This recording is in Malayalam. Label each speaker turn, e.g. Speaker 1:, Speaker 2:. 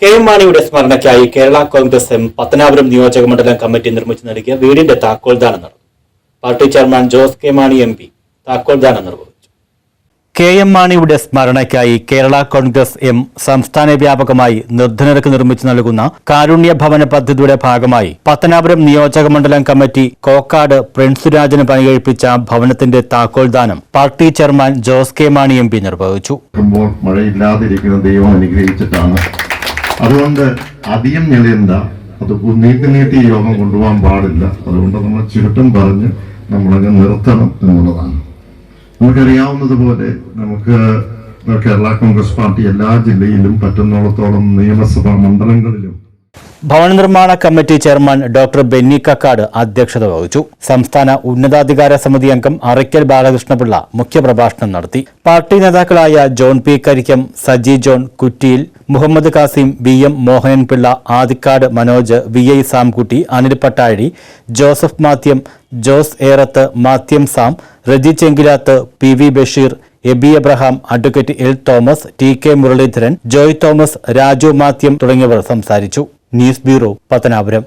Speaker 1: കെ എം മാണിയുടെ സ്മരണയ്ക്കായി കേരള കോൺഗ്രസ് എം പത്തനാപുരം നിയോജക മണ്ഡലം കമ്മിറ്റി നിർമ്മിച്ചു നൽകിയ വീടിന്റെ താക്കോൽദാനം നടന്നു. Party chairman Jose K Mani M P താക്കോൽദാനം നിർവഹിച്ചു. കെ എം മാണിയുടെ സ്മരണയ്ക്കായി കേരള കോൺഗ്രസ് എം സംസ്ഥാന വ്യാപകമായി നിർധനർക്ക് നിർമ്മിച്ചു നൽകുന്ന കാരുണ്യ ഭവന പദ്ധതിയുടെ ഭാഗമായി പത്തനാപുരം നിയോജക മണ്ഡലം കമ്മിറ്റി കോക്കാട് പ്രിൻസുരാജന് പണികഴിപ്പിച്ച ഭവനത്തിന്റെ താക്കോൽദാനം party chairman Jose K Mani M P നിർവഹിച്ചു.
Speaker 2: മഴയില്ലാതിരിക്കുന്ന ദൈവം അനുഗ്രഹിച്ചിട്ടാണ്. അതുകൊണ്ട് അധികം ഞെളിയണ്ട, അത് നീട്ടി യോഗം കൊണ്ടുപോകാൻ പാടില്ല. അതുകൊണ്ട് നമ്മൾ ചുരുക്കം പറഞ്ഞ് നമ്മളങ്ങ് നിർത്തണം എന്നുള്ളതാണ്. നമുക്കറിയാവുന്നതുപോലെ നമുക്ക് കേരള കോൺഗ്രസ് പാർട്ടി എല്ലാ ജില്ലയിലും പറ്റുന്നിടത്തോളം നിയമസഭാ മണ്ഡലങ്ങളിലും
Speaker 1: ഭവന നിർമ്മാണ committee chairman doctor Benny Kakkad അധ്യക്ഷത വഹിച്ചു. സംസ്ഥാന ഉന്നതാധികാര സമിതി അംഗം അറയ്ക്കൽ ബാലകൃഷ്ണപിള്ള മുഖ്യപ്രഭാഷണം നടത്തി. പാർട്ടി നേതാക്കളായ John P Karikkam, Saji John Kuttiyil, Muhammad Kasim, V M Mohanan Pillai, Adikkad Manoj, V I Samkutty, Anil Pattazhi, Joseph Mathew, Jose Erath, Mathew Sam, Reji Chenkilath, P V Basheer, Eby Abraham, advocate L Thomas, T K Muraleedharan, Joy Thomas, Raju Mathew തുടങ്ങിയവർ സംസാരിച്ചു. News bureau, Pathanapuram.